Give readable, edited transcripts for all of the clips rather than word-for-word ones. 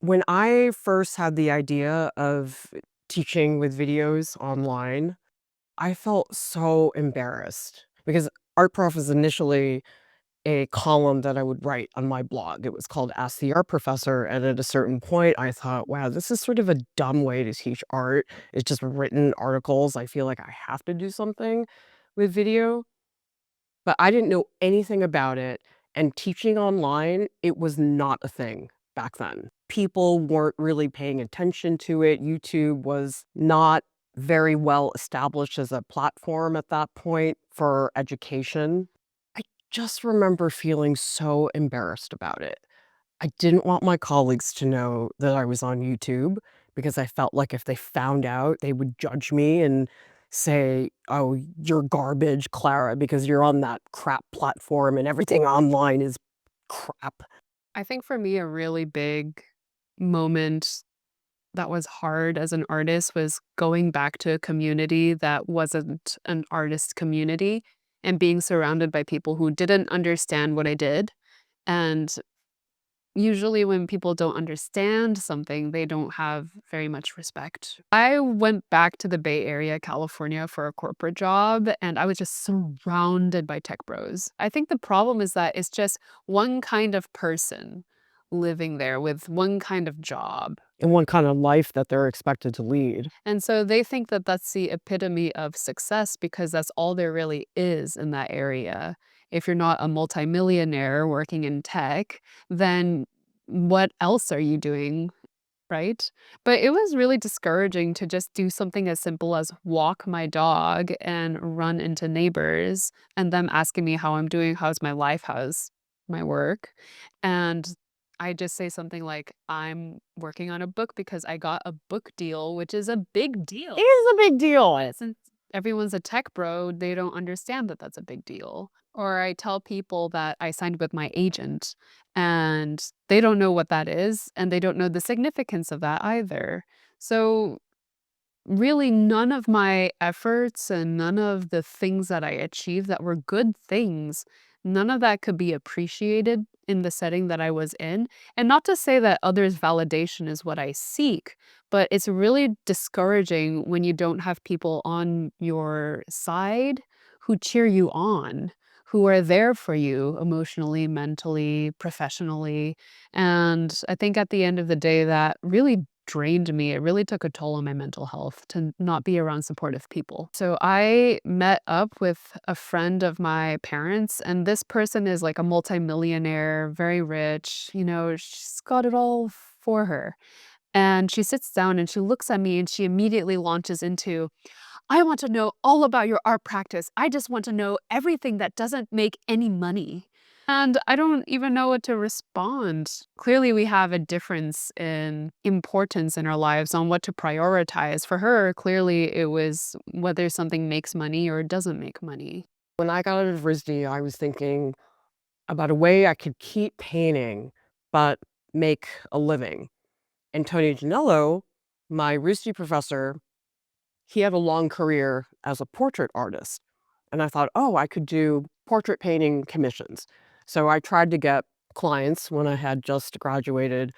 When I first had the idea of teaching with videos online, I felt so embarrassed because Art Prof was initially a column that I would write on my blog. It was called Ask the Art Professor, and at a certain point, I thought, wow, this is sort of a dumb way to teach art. It's just written articles. I feel like I have to do something with video, but I didn't know anything about it, and teaching online, it was not a thing back then. People weren't really paying attention to it. YouTube was not very well established as a platform at that point for education. I just remember feeling so embarrassed about it. I didn't want my colleagues to know that I was on YouTube because I felt like if they found out, they would judge me and say, "Oh, you're garbage, Clara, because you're on that crap platform and everything online is crap." I think for me, a really big moment that was hard as an artist was going back to a community that wasn't an artist community and being surrounded by people who didn't understand what I did. And usually when people don't understand something, they don't have very much respect. I went back to the Bay Area, California for a corporate job, and I was just surrounded by tech bros. I think the problem is that it's just one kind of person living there with one kind of job. And one kind of life that they're expected to lead. And so they think that that's the epitome of success because that's all there really is in that area. If you're not a multimillionaire working in tech, then what else are you doing, right? But it was really discouraging to just do something as simple as walk my dog and run into neighbors and them asking me how I'm doing, how's my life, how's my work. And I just say something like, I'm working on a book because I got a book deal, which is a big It deal. is a big deal. But since everyone's a tech bro, they don't understand that that's a big deal. Or I tell people that I signed with my agent and they don't know what that is and they don't know the significance of that either. So really none of my efforts and none of the things that I achieved that were good things, none of that could be appreciated in the setting that I was in. And not to say that others' validation is what I seek, but it's really discouraging when you don't have people on your side who cheer you on, who are there for you emotionally, mentally, professionally. And I think at the end of the day, that really drained me. It really took a toll on my mental health to not be around supportive people. So I met up with a friend of my parents, and this person is like a multimillionaire, very rich, she's got it all for her. And she sits down and she looks at me and she immediately launches into, I want to know all about your art practice. I just want to know everything that doesn't make any money. And I don't even know what to respond. Clearly, we have a difference in importance in our lives on what to prioritize. For her, clearly, it was whether something makes money or doesn't make money. When I got out of RISD, I was thinking about a way I could keep painting, but make a living. And Tony Janello, my RISD professor, he had a long career as a portrait artist. And I thought, oh, I could do portrait painting commissions. So I tried to get clients when I had just graduated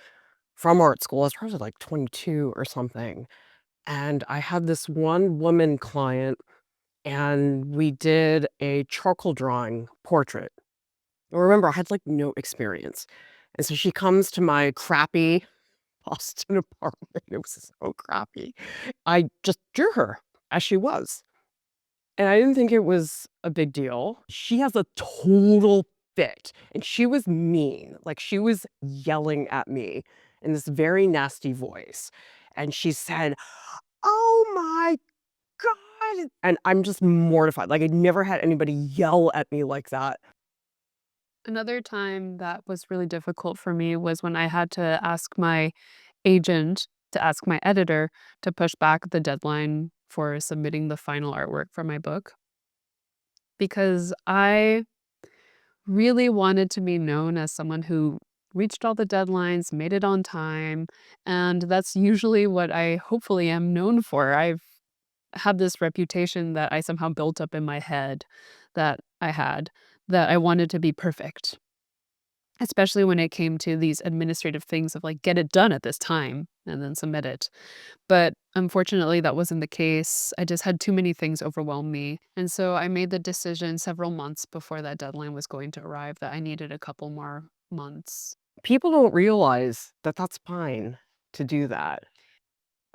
from art school. I was probably like 22 or something. And I had this one woman client, and we did a charcoal drawing portrait. Remember, I had like no experience. And so she comes to my crappy Boston apartment. It was so crappy. I just drew her as she was. And I didn't think it was a big deal. She has a total fit, and she was mean. Like, she was yelling at me in this very nasty voice. And she said, "Oh my God." And I'm just mortified. Like, I'd never had anybody yell at me like that. Another time that was really difficult for me was when I had to ask my agent to ask my editor to push back the deadline for submitting the final artwork for my book because I really wanted to be known as someone who reached all the deadlines, made it on time, and that's usually what I hopefully am known for. I've had this reputation that I somehow built up in my head that I had, that I wanted to be perfect. especially when it came to these administrative things of like, get it done at this time and then submit it. But unfortunately, that wasn't the case. I just had too many things overwhelm me. And so I made the decision several months before that deadline was going to arrive that I needed a couple more months. People don't realize that that's fine to do that.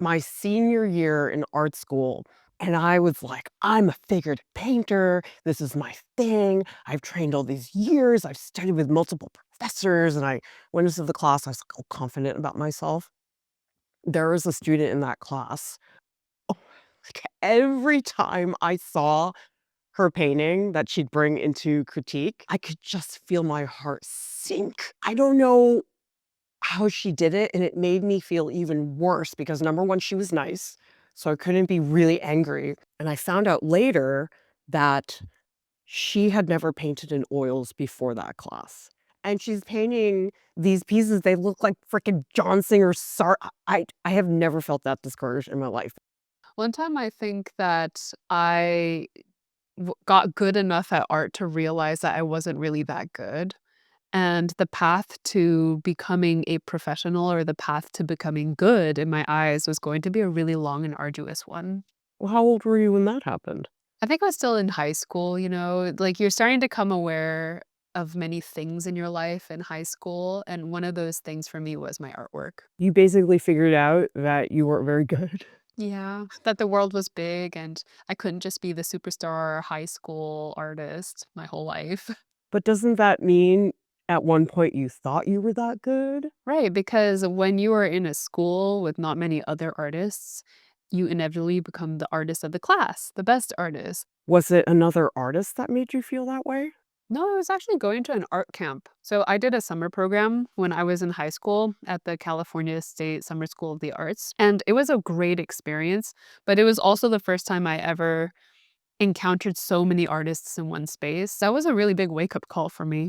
My senior year in art school, and I was like, I'm a figurative painter. This is my thing. I've trained all these years. I've studied with multiple professors. And I went into the class. I was like, all confident about myself. There was a student in that class. Oh, like every time I saw her painting that she'd bring into critique, I could just feel my heart sink. I don't know how she did it, and it made me feel even worse because number one, she was nice, so I couldn't be really angry, and I found out later that she had never painted in oils before that class, and she's painting these pieces, they look like frickin' John Singer I have never felt that discouraged in my life. One time I think that I got good enough at art to realize that I wasn't really that good. And the path to becoming a professional or the path to becoming good in my eyes was going to be a really long and arduous one. Well, how old were you when that happened? I think I was still in high school, like you're starting to come aware of many things in your life in high school. And one of those things for me was my artwork. You basically figured out that you weren't very good. Yeah, that the world was big and I couldn't just be the superstar high school artist my whole life. But doesn't that mean at one point you thought you were that good? Right, because when you are in a school with not many other artists, you inevitably become the artist of the class, the best artist. Was it another artist that made you feel that way? No, I was actually going to an art camp. So I did a summer program when I was in high school at the California State Summer School of the Arts. And it was a great experience, but it was also the first time I ever encountered so many artists in one space. That was a really big wake up call for me.